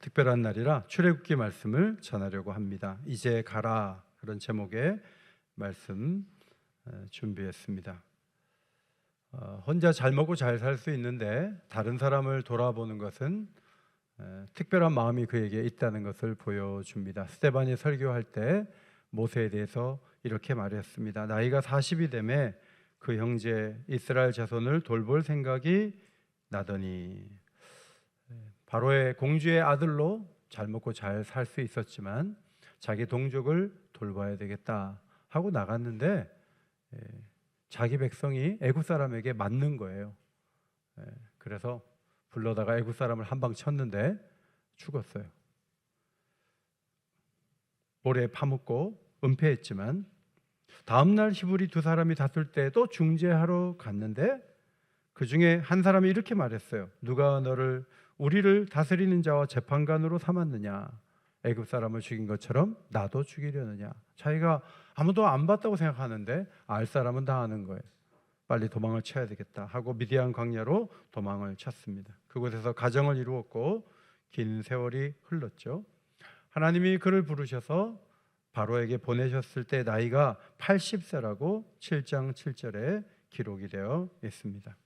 특별한 날이라 출애굽기 말씀을 전하려고 합니다. 이제 가라, 그런 제목의 말씀 준비했습니다. 혼자 잘 먹고 잘 살 수 있는데 다른 사람을 돌아보는 것은 특별한 마음이 그에게 있다는 것을 보여줍니다. 스데반이 설교할 때 모세에 대해서 이렇게 말했습니다. 나이가 40이 되매 그 형제 이스라엘 자손을 돌볼 생각이 나더니, 바로의 공주의 아들로 잘 먹고 잘 살 수 있었지만 자기 동족을 돌봐야 되겠다 하고 나갔는데 자기 백성이 애굽 사람에게 맞는 거예요. 그래서 불러다가 애굽 사람을 한 방 쳤는데 죽었어요. 볼에 파묻고 은폐했지만 다음날 히브리 두 사람이 다툴 때 또 중재하러 갔는데 그 중에 한 사람이 이렇게 말했어요. 누가 너를 우리를 다스리는 자와 재판관으로 삼았느냐? 애굽 사람을 죽인 것처럼 나도 죽이려느냐? 자기가 아무도 안 봤다고 생각하는데 알 사람은 다 아는 거예요. 빨리 도망을 쳐야 되겠다 하고 미디안 광야로 도망을 쳤습니다. 그곳에서 가정을 이루었고 긴 세월이 흘렀죠. 하나님이 그를 부르셔서 바로에게 보내셨을 때 나이가 80세라고 7장 7절에 기록이 되어 있습니다.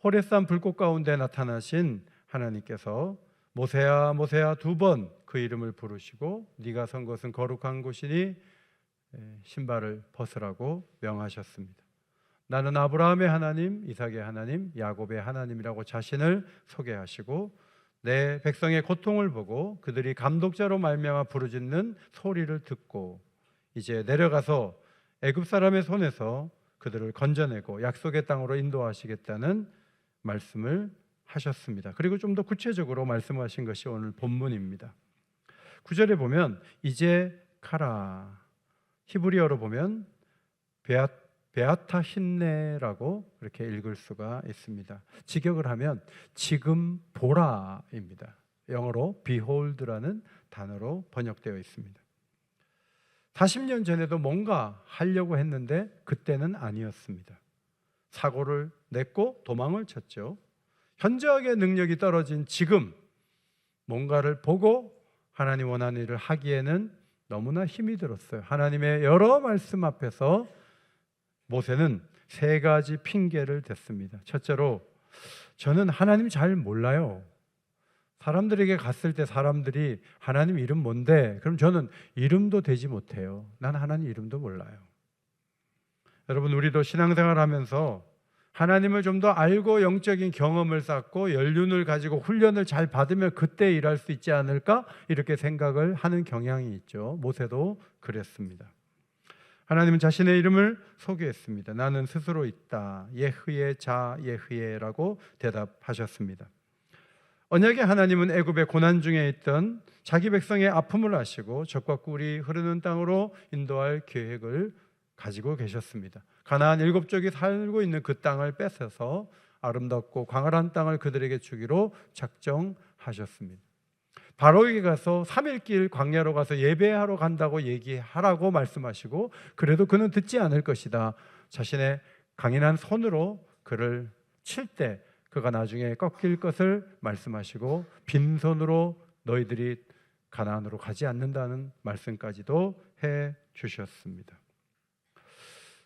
호레산 불꽃 가운데 나타나신 하나님께서 모세야 모세야 두 번 그 이름을 부르시고 네가 선 곳은 거룩한 곳이니 신발을 벗으라고 명하셨습니다. 나는 아브라함의 하나님, 이삭의 하나님, 야곱의 하나님이라고 자신을 소개하시고 내 백성의 고통을 보고 그들이 감독자로 말미암아 부르짖는 소리를 듣고 이제 내려가서 애굽 사람의 손에서 그들을 건져내고 약속의 땅으로 인도하시겠다는 말씀을 하셨습니다. 그리고 좀 더 구체적으로 말씀하신 것이 오늘 본문입니다. 9절에 보면 이제 가라, 히브리어로 보면 베아타 힌네라고 이렇게 읽을 수가 있습니다. 직역을 하면 지금 보라입니다. 영어로 behold라는 단어로 번역되어 있습니다. 40년 전에도 뭔가 하려고 했는데 그때는 아니었습니다. 사고를 냈고 도망을 쳤죠. 현저하게 능력이 떨어진 지금 뭔가를 보고 하나님 원하는 일을 하기에는 너무나 힘이 들었어요. 하나님의 여러 말씀 앞에서 모세는 세 가지 핑계를 댔습니다. 첫째로, 저는 하나님 잘 몰라요. 사람들에게 갔을 때 사람들이 하나님 이름 뭔데? 그럼 저는 이름도 되지 못해요. 난 하나님 이름도 몰라요. 여러분, 우리도 신앙생활 하면서 하나님을 좀 더 알고 영적인 경험을 쌓고 연륜을 가지고 훈련을 잘 받으면 그때 일할 수 있지 않을까? 이렇게 생각을 하는 경향이 있죠. 모세도 그랬습니다. 하나님은 자신의 이름을 소개했습니다. 나는 스스로 있다. 예흐예 자 예흐예라고 대답하셨습니다. 언약의 하나님은 애굽의 고난 중에 있던 자기 백성의 아픔을 아시고 젖과 꿀이 흐르는 땅으로 인도할 계획을 가지고 계셨습니다. 가나안 7족이 살고 있는 그 땅을 뺏어서 아름답고 광활한 땅을 그들에게 주기로 작정하셨습니다. 바로에게 가서 3일길 광야로 가서 예배하러 간다고 얘기하라고 말씀하시고 그래도 그는 듣지 않을 것이다. 자신의 강인한 손으로 그를 칠 때 그가 나중에 꺾일 것을 말씀하시고 빈손으로 너희들이 가나안으로 가지 않는다는 말씀까지도 해 주셨습니다.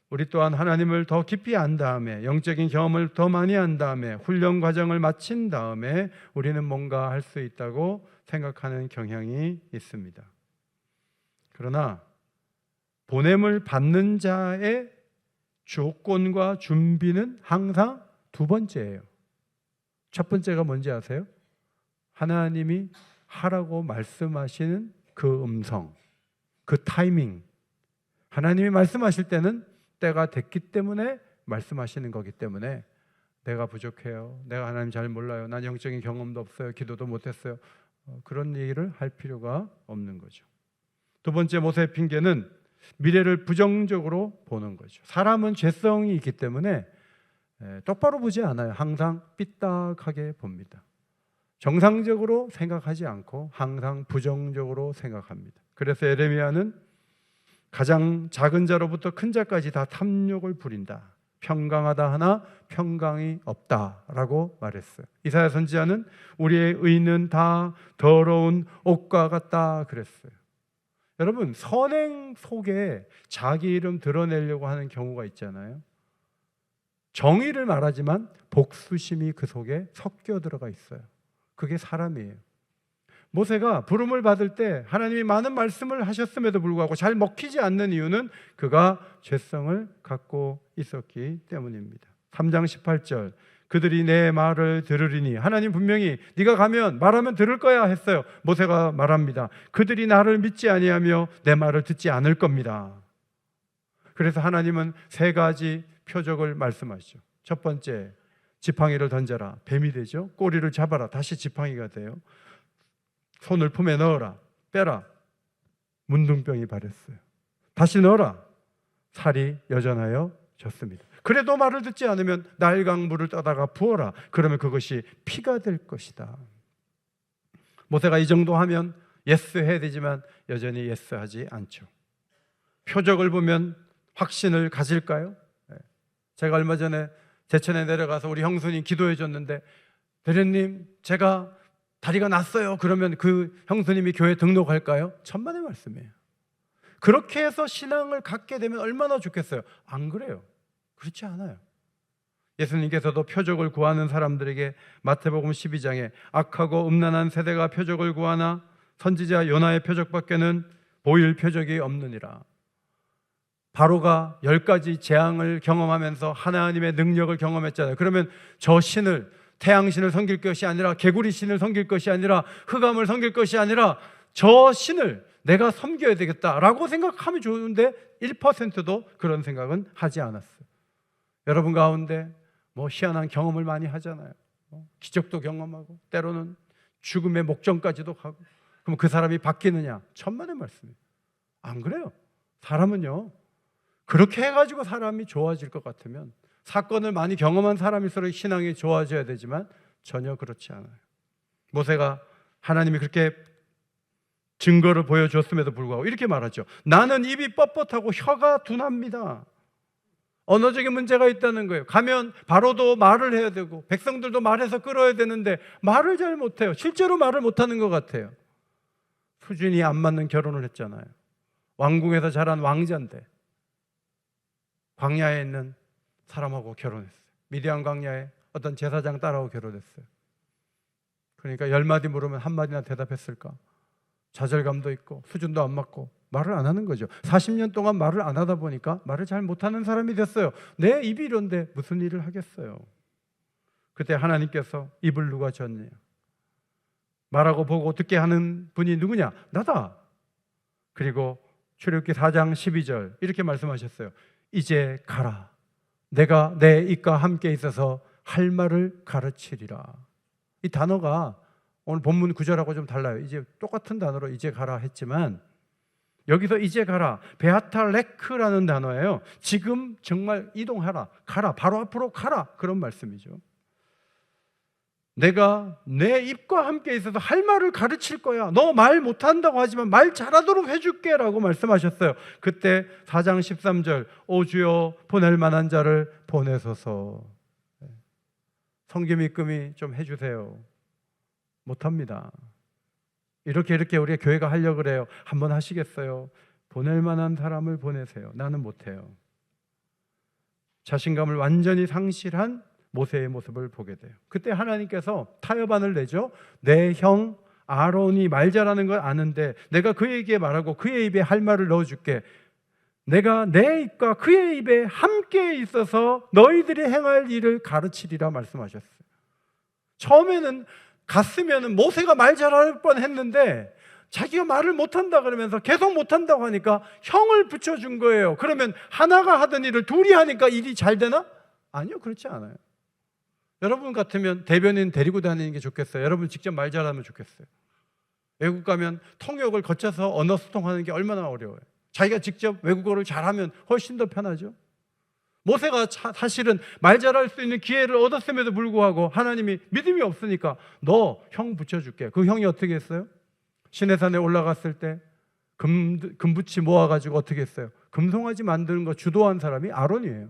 우리 또한 하나님을 더 깊이 안 다음에 영적인 경험을 더 많이 한 다음에 훈련 과정을 마친 다음에 우리는 뭔가 할 수 있다고 생각하는 경향이 있습니다. 그러나 보냄을 받는 자의 조건과 준비는 항상 두 번째예요. 첫 번째가 뭔지 아세요? 하나님이 하라고 말씀하시는 그 음성, 그 타이밍. 하나님이 말씀하실 때는 때가 됐기 때문에 말씀하시는 거기 때문에 내가 부족해요. 내가 하나님 잘 몰라요. 난 영적인 경험도 없어요. 기도도 못했어요. 그런 얘기를 할 필요가 없는 거죠. 두 번째 모세의 핑계는 미래를 부정적으로 보는 거죠. 사람은 죄성이 있기 때문에 똑바로 보지 않아요. 항상 삐딱하게 봅니다. 정상적으로 생각하지 않고 항상 부정적으로 생각합니다. 그래서 예레미야는 가장 작은 자로부터 큰 자까지 다 탐욕을 부린다. 평강하다 하나 평강이 없다라고 말했어요. 이사야 선지자는 우리의 의는 다 더러운 옷과 같다 그랬어요. 여러분, 선행 속에 자기 이름 드러내려고 하는 경우가 있잖아요. 정의를 말하지만 복수심이 그 속에 섞여 들어가 있어요. 그게 사람이에요. 모세가 부름을 받을 때 하나님이 많은 말씀을 하셨음에도 불구하고 잘 먹히지 않는 이유는 그가 죄성을 갖고 있었기 때문입니다. 3장 18절, 그들이 내 말을 들으리니, 하나님 분명히 네가 가면 말하면 들을 거야 했어요. 모세가 말합니다. 그들이 나를 믿지 아니하며 내 말을 듣지 않을 겁니다. 그래서 하나님은 세 가지 표적을 말씀하시죠. 첫 번째, 지팡이를 던져라. 뱀이 되죠. 꼬리를 잡아라. 다시 지팡이가 돼요. 손을 품에 넣어라. 빼라. 문둥병이 발했어요. 다시 넣어라. 살이 여전하여 졌습니다. 그래도 말을 듣지 않으면 날강물을 떠다가 부어라. 그러면 그것이 피가 될 것이다. 모세가 이 정도 하면 예스 해야 되지만 여전히 예스 하지 않죠. 표적을 보면 확신을 가질까요? 제가 얼마 전에 제천에 내려가서 우리 형수님 기도해 줬는데, 대리님 제가 다리가 났어요. 그러면 그 형수님이 교회 등록할까요? 천만의 말씀이에요. 그렇게 해서 신앙을 갖게 되면 얼마나 좋겠어요. 안 그래요. 그렇지 않아요. 예수님께서도 표적을 구하는 사람들에게 마태복음 12장에 악하고 음란한 세대가 표적을 구하나 선지자 요나의 표적밖에는 보일 표적이 없느니라. 바로가 10가지 재앙을 경험하면서 하나님의 능력을 경험했잖아요. 그러면 저 신을, 태양신을 섬길 것이 아니라, 개구리 신을 섬길 것이 아니라, 흑암을 섬길 것이 아니라 저 신을 내가 섬겨야 되겠다라고 생각하면 좋은데 1%도 그런 생각은 하지 않았어요. 여러분 가운데 뭐 희한한 경험을 많이 하잖아요. 기적도 경험하고 때로는 죽음의 목전까지도 가고. 그럼 그 사람이 바뀌느냐? 천만의 말씀이에요. 안 그래요. 사람은요, 그렇게 해가지고 사람이 좋아질 것 같으면, 사건을 많이 경험한 사람일수록 신앙이 좋아져야 되지만 전혀 그렇지 않아요. 모세가 하나님이 그렇게 증거를 보여줬음에도 불구하고 이렇게 말하죠. 나는 입이 뻣뻣하고 혀가 둔합니다. 언어적인 문제가 있다는 거예요. 가면 바로도 말을 해야 되고 백성들도 말해서 끌어야 되는데 말을 잘 못해요. 실제로 말을 못하는 것 같아요. 수준이 안 맞는 결혼을 했잖아요. 왕궁에서 자란 왕자인데 광야에 있는 사람하고 결혼했어요. 미디안 광야에 어떤 제사장 딸하고 결혼했어요. 그러니까 10마디 물으면 한마디나 대답했을까? 좌절감도 있고 수준도 안 맞고 말을 안 하는 거죠. 40년 동안 말을 안 하다 보니까 말을 잘 못하는 사람이 됐어요. 내 입이 이런데 무슨 일을 하겠어요. 그때 하나님께서 입을 누가 줬냐? 말하고 보고 듣게 하는 분이 누구냐? 나다. 그리고 출애굽기 4장 12절 이렇게 말씀하셨어요. 이제 가라. 내가 내 입과 함께 있어서 할 말을 가르치리라. 이 단어가 오늘 본문 구절하고 좀 달라요. 이제 똑같은 단어로 이제 가라 했지만 여기서 이제 가라, 베아탈레크라는 단어예요. 지금 정말 이동하라, 가라, 바로 앞으로 가라, 그런 말씀이죠. 내가 내 입과 함께 있어서 할 말을 가르칠 거야. 너 말 못한다고 하지만 말 잘하도록 해줄게 라고 말씀하셨어요. 그때 4장 13절 오 주여 보낼 만한 자를 보내소서. 성김 입금이 좀 해주세요. 못합니다. 이렇게 우리가 교회가 하려고 그래요. 한번 하시겠어요? 보낼 만한 사람을 보내세요. 나는 못해요. 자신감을 완전히 상실한 모세의 모습을 보게 돼요. 그때 하나님께서 타협안을 내죠. 내 형 아론이 말 잘하는 걸 아는데 내가 그에게 말하고 그의 입에 할 말을 넣어줄게. 내가 내 입과 그의 입에 함께 있어서 너희들이 행할 일을 가르치리라 말씀하셨어요. 처음에는 갔으면 모세가 말 잘할 뻔했는데 자기가 말을 못한다 그러면서 계속 못한다고 하니까 형을 붙여준 거예요. 그러면 하나가 하던 일을 둘이 하니까 일이 잘 되나? 아니요, 그렇지 않아요. 여러분 같으면 대변인 데리고 다니는 게 좋겠어요? 여러분 직접 말 잘하면 좋겠어요? 외국 가면 통역을 거쳐서 언어 소통하는 게 얼마나 어려워요. 자기가 직접 외국어를 잘하면 훨씬 더 편하죠. 모세가 사실은 말 잘할 수 있는 기회를 얻었음에도 불구하고 하나님이 믿음이 없으니까 너 형 붙여줄게. 그 형이 어떻게 했어요? 시내산에 올라갔을 때 금붙이 모아가지고 어떻게 했어요? 금송아지 만드는 거 주도한 사람이 아론이에요.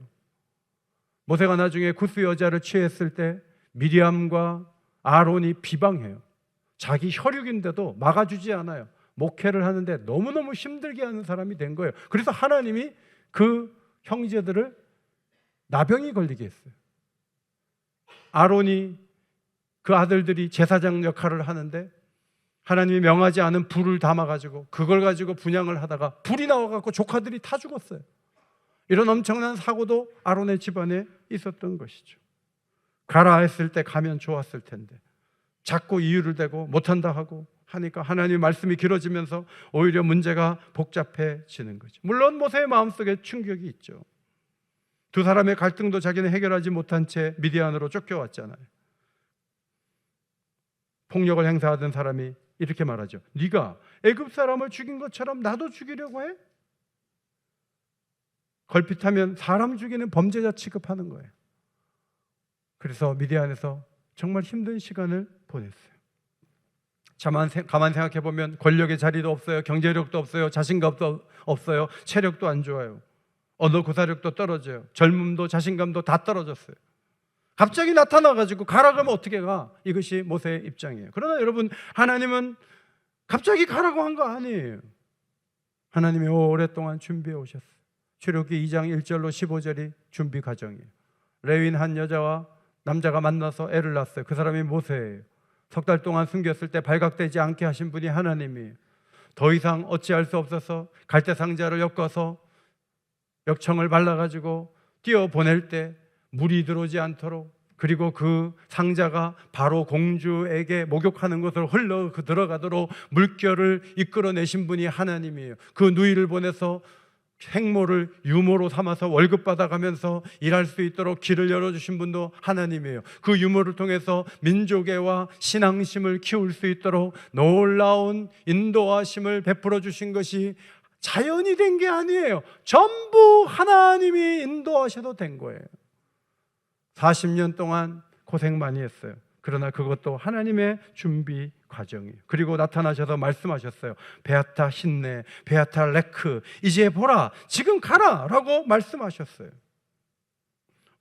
모세가 나중에 구스 여자를 취했을 때 미리암과 아론이 비방해요. 자기 혈육인데도 막아주지 않아요. 목회를 하는데 너무너무 힘들게 하는 사람이 된 거예요. 그래서 하나님이 그 형제들을 나병이 걸리게 했어요. 아론이 그 아들들이 제사장 역할을 하는데 하나님이 명하지 않은 불을 담아가지고 그걸 가지고 분향을 하다가 불이 나와갖고 조카들이 다 죽었어요. 이런 엄청난 사고도 아론의 집안에 있었던 것이죠. 가라 했을 때 가면 좋았을 텐데 자꾸 이유를 대고 못한다 하고 하니까 하나님의 말씀이 길어지면서 오히려 문제가 복잡해지는 거죠. 물론 모세의 마음속에 충격이 있죠. 두 사람의 갈등도 자기는 해결하지 못한 채 미디안으로 쫓겨왔잖아요. 폭력을 행사하던 사람이 이렇게 말하죠. 네가 애굽 사람을 죽인 것처럼 나도 죽이려고 해? 걸핏하면 사람 죽이는 범죄자 취급하는 거예요. 그래서 미디안에서 정말 힘든 시간을 보냈어요. 가만 생각해 보면 권력의 자리도 없어요. 경제력도 없어요. 자신감도 없어요. 체력도 안 좋아요. 언어 구사력도 떨어져요. 젊음도 자신감도 다 떨어졌어요. 갑자기 나타나가지고 가라 그러면 어떻게 가? 이것이 모세의 입장이에요. 그러나 여러분, 하나님은 갑자기 가라고 한 거 아니에요. 하나님이 오랫동안 준비해 오셨어요. 출애굽기 2장 1절로 15절이 준비 과정이에요. 레위인 한 여자와 남자가 만나서 애를 낳았어요. 그 사람이 모세예요. 석 달 동안 숨겼을 때 발각되지 않게 하신 분이 하나님이에요. 더 이상 어찌할 수 없어서 갈대 상자를 엮어서 역청을 발라가지고 띄어보낼 때 물이 들어오지 않도록, 그리고 그 상자가 바로 공주에게 목욕하는 것을 흘러 들어가도록 물결을 이끌어내신 분이 하나님이에요. 그 누이를 보내서 생모를 유모로 삼아서 월급 받아가면서 일할 수 있도록 길을 열어주신 분도 하나님이에요. 그 유모를 통해서 민족애와 신앙심을 키울 수 있도록 놀라운 인도하심을 베풀어 주신 것이 자연이 된 게 아니에요. 전부 하나님이 인도하셔도 된 거예요. 40년 동안 고생 많이 했어요. 그러나 그것도 하나님의 준비 과정이에요. 그리고 나타나셔서 말씀하셨어요. 베아타 힘내, 베아타 레크, 이제 보라, 지금 가라 라고 말씀하셨어요.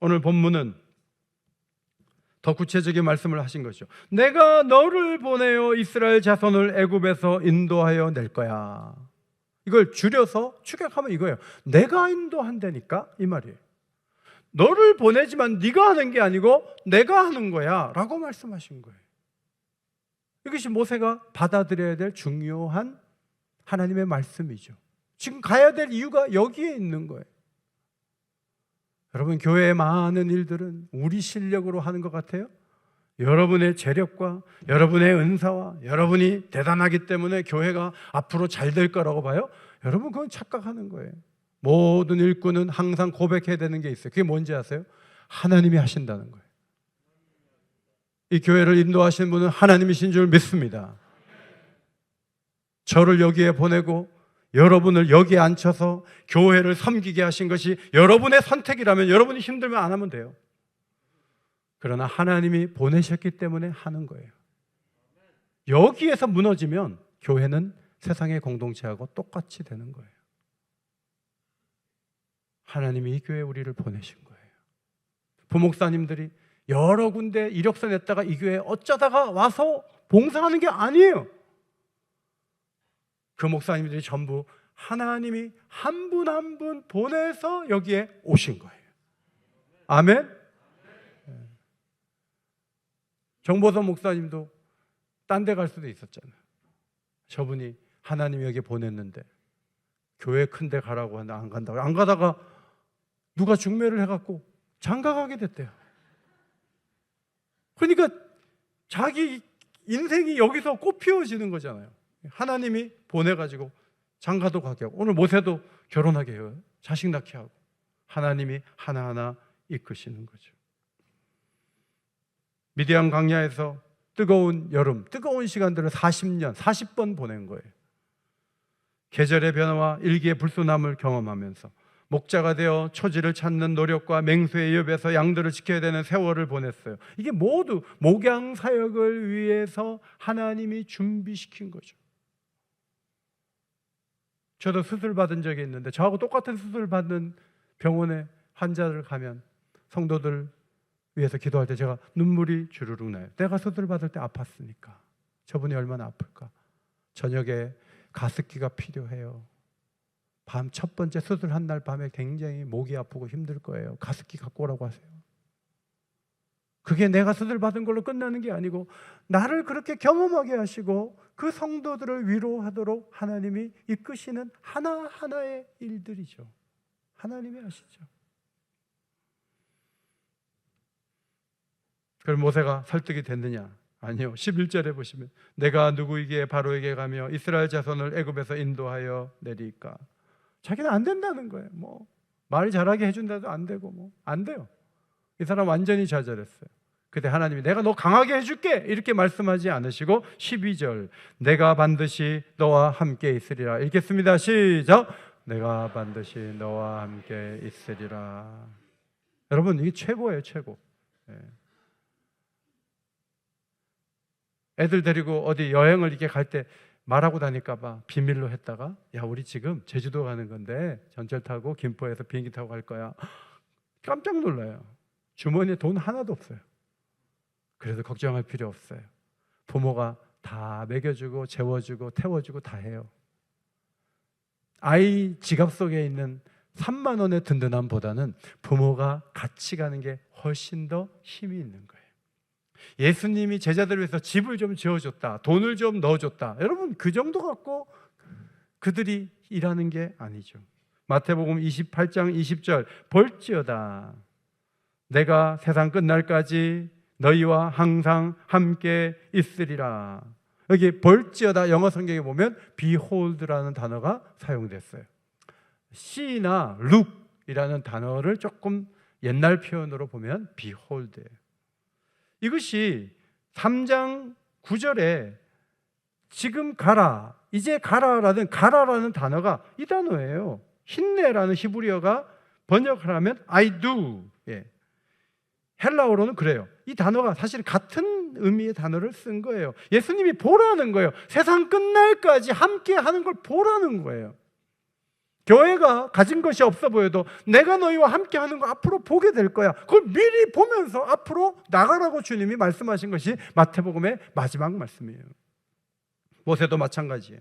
오늘 본문은 더 구체적인 말씀을 하신 거죠. 내가 너를 보내어 이스라엘 자손을 애굽에서 인도하여 낼 거야. 이걸 줄여서 축약하면 이거예요. 내가 인도한다니까 이 말이에요. 너를 보내지만 네가 하는 게 아니고 내가 하는 거야 라고 말씀하신 거예요. 이것이 모세가 받아들여야 될 중요한 하나님의 말씀이죠. 지금 가야 될 이유가 여기에 있는 거예요. 여러분, 교회의 많은 일들은 우리 실력으로 하는 것 같아요? 여러분의 재력과 여러분의 은사와 여러분이 대단하기 때문에 교회가 앞으로 잘 될 거라고 봐요? 여러분, 그건 착각하는 거예요. 모든 일꾼은 항상 고백해야 되는 게 있어요. 그게 뭔지 아세요? 하나님이 하신다는 거예요. 이 교회를 인도하시는 분은 하나님이신 줄 믿습니다. 저를 여기에 보내고 여러분을 여기에 앉혀서 교회를 섬기게 하신 것이 여러분의 선택이라면 여러분이 힘들면 안 하면 돼요. 그러나 하나님이 보내셨기 때문에 하는 거예요. 여기에서 무너지면 교회는 세상의 공동체하고 똑같이 되는 거예요. 하나님이 이 교회에 우리를 보내신 거예요. 부목사님들이 여러 군데 이력서 냈다가 이 교회에 어쩌다가 와서 봉사하는 게 아니에요. 그 목사님들이 전부 하나님이 한 분 한 분 보내서 여기에 오신 거예요. 아멘? 정보선 목사님도 딴 데 갈 수도 있었잖아요. 저분이 하나님이 여기 보냈는데 교회 큰 데 가라고 하는데 안 간다고. 안 가다가 누가 중매를 해갖고 장가 가게 됐대요. 그러니까 자기 인생이 여기서 꽃 피워지는 거잖아요. 하나님이 보내가지고 장가도 가게 하고, 오늘 모세도 결혼하게 해요. 자식 낳게 하고, 하나님이 하나하나 이끄시는 거죠. 미디안 광야에서 뜨거운 여름, 뜨거운 시간들을 40년, 40번 보낸 거예요. 계절의 변화와 일기의 불순함을 경험하면서 목자가 되어 초지를 찾는 노력과 맹수의 옆에서 양들을 지켜야 되는 세월을 보냈어요. 이게 모두 목양 사역을 위해서 하나님이 준비시킨 거죠. 저도 수술 받은 적이 있는데 저하고 똑같은 수술 받는 병원에 환자를 가면 성도들 위해서 기도할 때 제가 눈물이 주르륵 나요. 내가 수술 받을 때 아팠으니까. 저분이 얼마나 아플까. 저녁에 가습기가 필요해요. 밤 첫 번째 수술한 날 밤에 굉장히 목이 아프고 힘들 거예요. 가습기 갖고 오라고 하세요. 그게 내가 수술 받은 걸로 끝나는 게 아니고 나를 그렇게 경험하게 하시고 그 성도들을 위로하도록 하나님이 이끄시는 하나하나의 일들이죠. 하나님이 하시죠. 그럼 모세가 설득이 됐느냐? 아니요. 11절에 보시면 내가 누구에게 바로에게 가며 이스라엘 자손을 애굽에서 인도하여 내리까? 자기는 안 된다는 거예요. 뭐 말 잘하게 해준다도 안 되고 뭐 안 돼요. 이 사람 완전히 좌절했어요. 그때 하나님이 내가 너 강하게 해줄게 이렇게 말씀하지 않으시고 12절 내가 반드시 너와 함께 있으리라. 읽겠습니다. 시작. 내가 반드시 너와 함께 있으리라. 여러분 이게 최고예요. 최고. 애들 데리고 어디 여행을 이렇게 갈 때 말하고 다닐까 봐 비밀로 했다가 야 우리 지금 제주도 가는 건데 전철 타고 김포에서 비행기 타고 갈 거야. 깜짝 놀라요. 주머니에 돈 하나도 없어요. 그래도 걱정할 필요 없어요. 부모가 다 먹여주고 재워주고 태워주고 다 해요. 아이 지갑 속에 있는 3만 원의 든든함보다는 부모가 같이 가는 게 훨씬 더 힘이 있는 거예요. 예수님이 제자들을 위해서 집을 좀 지어줬다, 돈을 좀 넣어줬다. 여러분 그 정도 갖고 그들이 일하는 게 아니죠. 마태복음 28장 20절 볼지어다 내가 세상 끝날까지 너희와 항상 함께 있으리라. 여기 볼지어다 영어 성경에 보면 behold라는 단어가 사용됐어요. see나 look이라는 단어를 조금 옛날 표현으로 보면 behold예요. 이것이 3장 9절에 지금 가라, 이제 가라라는 가라라는 단어가 이 단어예요. 힘내라는 히브리어가 번역하라면 I do. 헬라어로는 그래요. 이 단어가 사실 같은 의미의 단어를 쓴 거예요. 예수님이 보라는 거예요. 세상 끝날까지 함께 하는 걸 보라는 거예요. 교회가 가진 것이 없어 보여도 내가 너희와 함께 하는 거 앞으로 보게 될 거야. 그걸 미리 보면서 앞으로 나가라고 주님이 말씀하신 것이 마태복음의 마지막 말씀이에요. 모세도 마찬가지예요.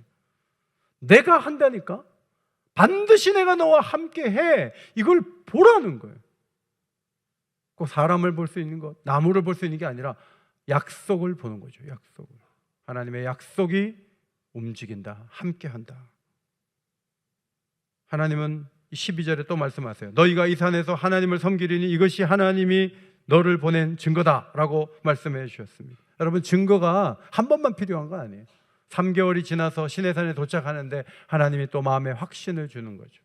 내가 한다니까 반드시 내가 너와 함께 해. 이걸 보라는 거예요. 꼭 사람을 볼 수 있는 것, 나무를 볼 수 있는 게 아니라 약속을 보는 거죠. 약속을. 하나님의 약속이 움직인다. 함께 한다. 하나님은 12절에 또 말씀하세요. 너희가 이 산에서 하나님을 섬기리니 이것이 하나님이 너를 보낸 증거다라고 말씀해 주셨습니다. 여러분 증거가 한 번만 필요한 거 아니에요. 3개월이 지나서 시내산에 도착하는데 하나님이 또 마음에 확신을 주는 거죠.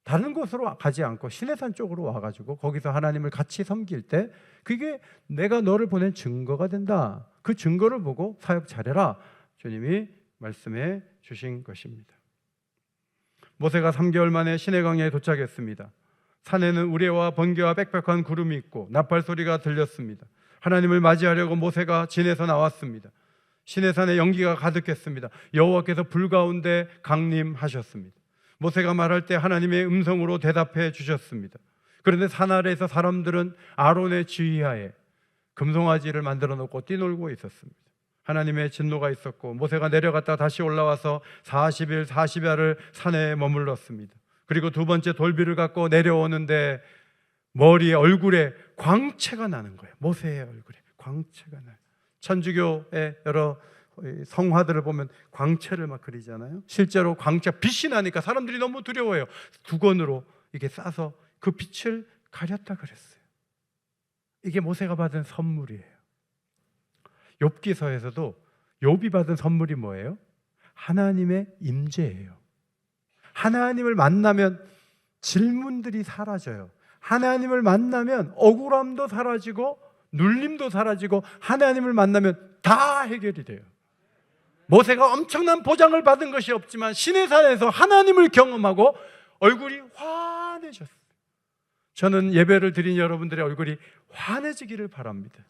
다른 곳으로 가지 않고 시내산 쪽으로 와가지고 거기서 하나님을 같이 섬길 때 그게 내가 너를 보낸 증거가 된다. 그 증거를 보고 사역 잘해라. 주님이 말씀해 주신 것입니다. 모세가 3개월 만에 시내강야에 도착했습니다. 산에는 우레와 번개와 빽빽한 구름이 있고 나팔 소리가 들렸습니다. 하나님을 맞이하려고 모세가 진에서 나왔습니다. 시내산에 연기가 가득했습니다. 여호와께서 불 가운데 강림하셨습니다. 모세가 말할 때 하나님의 음성으로 대답해 주셨습니다. 그런데 산 아래에서 사람들은 아론의 지휘하에 금송아지를 만들어 놓고 뛰놀고 있었습니다. 하나님의 진노가 있었고 모세가 내려갔다 다시 올라와서 40일 40야를 산에 머물렀습니다. 그리고 두 번째 돌비를 갖고 내려오는데 머리에 얼굴에 광채가 나는 거예요. 모세의 얼굴에 광채가 나요. 천주교의 여러 성화들을 보면 광채를 막 그리잖아요. 실제로 광채 빛이 나니까 사람들이 너무 두려워해요. 두건으로 이게 싸서 그 빛을 가렸다 그랬어요. 이게 모세가 받은 선물이에요. 욥기서에서도 욥이 받은 선물이 뭐예요? 하나님의 임재예요. 하나님을 만나면 질문들이 사라져요. 하나님을 만나면 억울함도 사라지고 눌림도 사라지고 하나님을 만나면 다 해결이 돼요. 모세가 엄청난 보장을 받은 것이 없지만 시내산에서 하나님을 경험하고 얼굴이 환해졌어요. 저는 예배를 드린 여러분들의 얼굴이 환해지기를 바랍니다.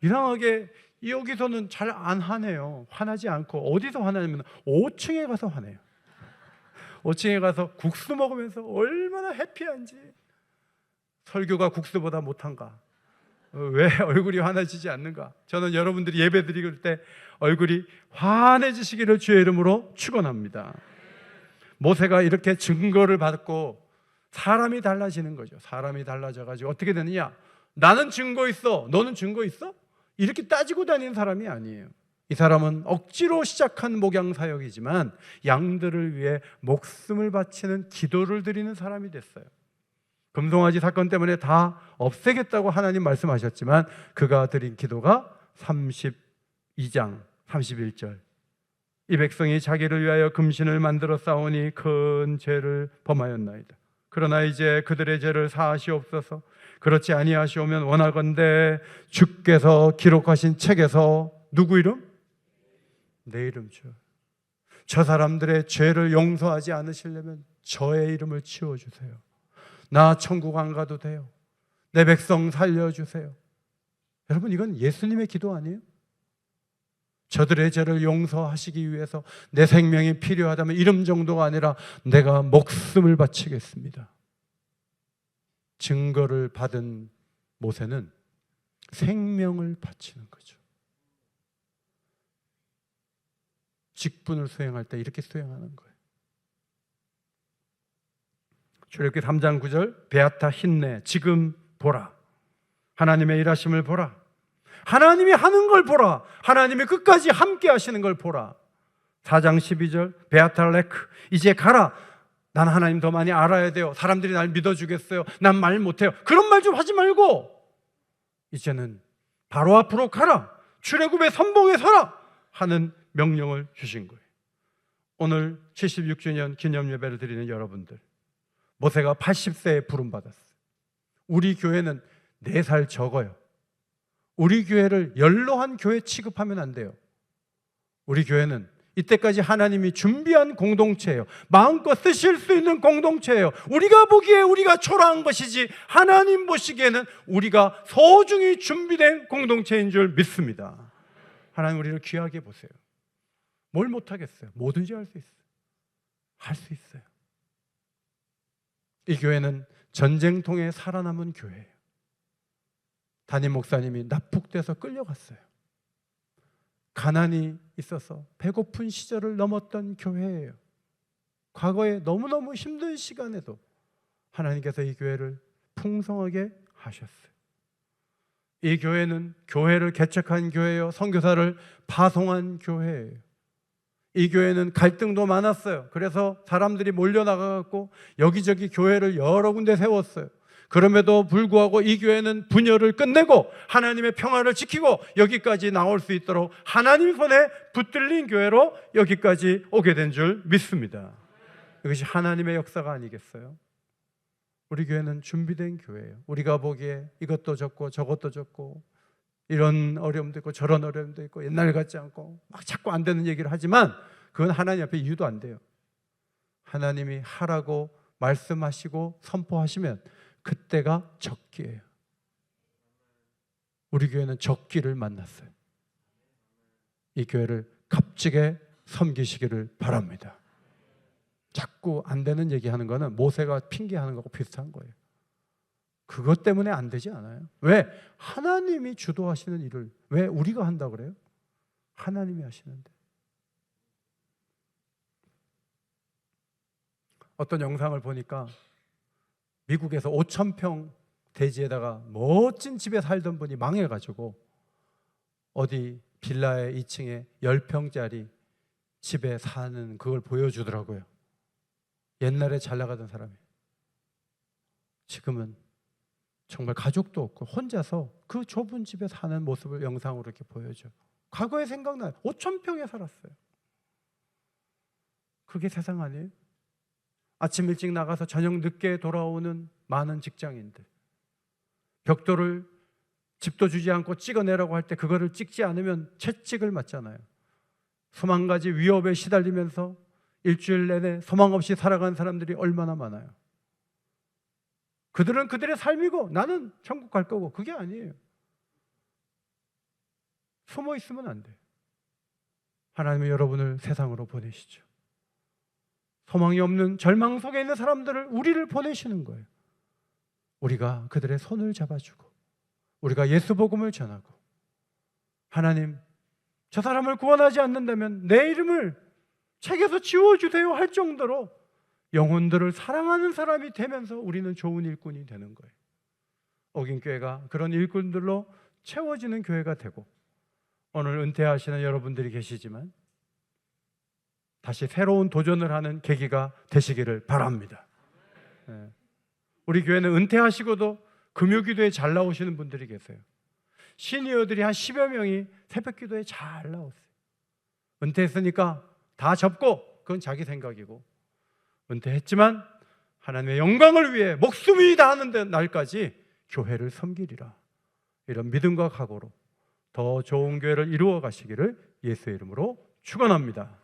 이상하게 여기서는 잘 안 화내요. 화나지 않고 어디서 화나냐면 5층에 가서 화내요. 5층에 가서 국수 먹으면서 얼마나 해피한지 설교가 국수보다 못한가? 왜 얼굴이 환해지지 않는가? 저는 여러분들이 예배 드릴 때 얼굴이 환해지시기를 주의 이름으로 축원합니다. 모세가 이렇게 증거를 받고 사람이 달라지는 거죠. 사람이 달라져가지고 어떻게 되느냐? 나는 증거 있어, 너는 증거 있어? 이렇게 따지고 다니는 사람이 아니에요. 이 사람은 억지로 시작한 목양 사역이지만 양들을 위해 목숨을 바치는 기도를 드리는 사람이 됐어요. 금송아지 사건 때문에 다 없애겠다고 하나님 말씀하셨지만 그가 드린 기도가 32장 31절, 이 백성이 자기를 위하여 금신을 만들어 싸우니 큰 죄를 범하였나이다. 그러나 이제 그들의 죄를 사하시옵소서. 그렇지 아니하시오면 원하건대 주께서 기록하신 책에서 누구 이름? 내 이름 줘. 저 사람들의 죄를 용서하지 않으시려면 저의 이름을 지워주세요. 나 천국 안 가도 돼요. 내 백성 살려주세요. 여러분, 이건 예수님의 기도 아니에요? 저들의 죄를 용서하시기 위해서 내 생명이 필요하다면 이름 정도가 아니라 내가 목숨을 바치겠습니다. 증거를 받은 모세는 생명을 바치는 거죠. 직분을 수행할 때 이렇게 수행하는 거예요. 출애굽기 3장 9절, 베아타 힘내, 지금 보라. 하나님의 일하심을 보라. 하나님이 하는 걸 보라. 하나님이 끝까지 함께 하시는 걸 보라. 4장 12절, 베아타 레크, 이제 가라. 난 하나님 더 많이 알아야 돼요. 사람들이 날 믿어주겠어요. 난 말 못해요. 그런 말 좀 하지 말고 이제는 바로 앞으로 가라. 출애굽의 선봉에 서라 하는 명령을 주신 거예요. 오늘 76주년 기념 예배를 드리는 여러분들, 모세가 80세에 부름받았어요. 우리 교회는 4살 적어요. 우리 교회를 연로한 교회 취급하면 안 돼요. 우리 교회는 이때까지 하나님이 준비한 공동체예요. 마음껏 쓰실 수 있는 공동체예요. 우리가 보기에 우리가 초라한 것이지 하나님 보시기에는 우리가 소중히 준비된 공동체인 줄 믿습니다. 하나님 우리를 귀하게 보세요. 뭘 못하겠어요? 뭐든지 할 수 있어요. 할 수 있어요. 이 교회는 전쟁통에 살아남은 교회예요. 담임 목사님이 납북돼서 끌려갔어요. 가난이 있어서 배고픈 시절을 넘었던 교회예요. 과거에 너무너무 힘든 시간에도 하나님께서 이 교회를 풍성하게 하셨어요. 이 교회는 교회를 개척한 교회요, 선교사를 파송한 교회예요. 이 교회는 갈등도 많았어요. 그래서 사람들이 몰려나가고 여기저기 교회를 여러 군데 세웠어요. 그럼에도 불구하고 이 교회는 분열을 끝내고 하나님의 평화를 지키고 여기까지 나올 수 있도록 하나님 손에 붙들린 교회로 여기까지 오게 된 줄 믿습니다. 이것이 하나님의 역사가 아니겠어요? 우리 교회는 준비된 교회예요. 우리가 보기에 이것도 적고 저것도 적고 이런 어려움도 있고 저런 어려움도 있고 옛날 같지 않고 막 자꾸 안 되는 얘기를 하지만 그건 하나님 앞에 이유도 안 돼요. 하나님이 하라고 말씀하시고 선포하시면 그때가 적기예요. 우리 교회는 적기를 만났어요. 이 교회를 값지게 섬기시기를 바랍니다. 자꾸 안 되는 얘기하는 거는 모세가 핑계하는 거하고 비슷한 거예요. 그것 때문에 안 되지 않아요. 왜? 하나님이 주도하시는 일을 왜 우리가 한다고 그래요? 하나님이 하시는데. 어떤 영상을 보니까 미국에서 5,000평 대지에다가 멋진 집에 살던 분이 망해가지고 어디 빌라의 2층에 10평짜리 집에 사는 그걸 보여주더라고요. 옛날에 잘 나가던 사람이 지금은 정말 가족도 없고 혼자서 그 좁은 집에 사는 모습을 영상으로 이렇게 보여줘. 과거에 생각나요. 5,000평에 살았어요. 그게 세상 아니에요? 아침 일찍 나가서 저녁 늦게 돌아오는 많은 직장인들, 벽돌을 집도 주지 않고 찍어내라고 할 때 그거를 찍지 않으면 채찍을 맞잖아요. 수만 가지 위협에 시달리면서 일주일 내내 소망 없이 살아간 사람들이 얼마나 많아요. 그들은 그들의 삶이고 나는 천국 갈 거고 그게 아니에요. 숨어 있으면 안 돼요. 하나님은 여러분을 세상으로 보내시죠. 소망이 없는 절망 속에 있는 사람들을 우리를 보내시는 거예요. 우리가 그들의 손을 잡아주고 우리가 예수 복음을 전하고, 하나님 저 사람을 구원하지 않는다면 내 이름을 책에서 지워주세요 할 정도로 영혼들을 사랑하는 사람이 되면서 우리는 좋은 일꾼이 되는 거예요. 어긴교회가 그런 일꾼들로 채워지는 교회가 되고, 오늘 은퇴하시는 여러분들이 계시지만 다시 새로운 도전을 하는 계기가 되시기를 바랍니다. 우리 교회는 은퇴하시고도 금요기도에 잘 나오시는 분들이 계세요. 시니어들이 한 10여 명이 새벽기도에 잘 나왔어요. 은퇴했으니까 다 접고, 그건 자기 생각이고, 은퇴했지만 하나님의 영광을 위해 목숨이 다하는 날까지 교회를 섬기리라, 이런 믿음과 각오로 더 좋은 교회를 이루어 가시기를 예수의 이름으로 축원합니다.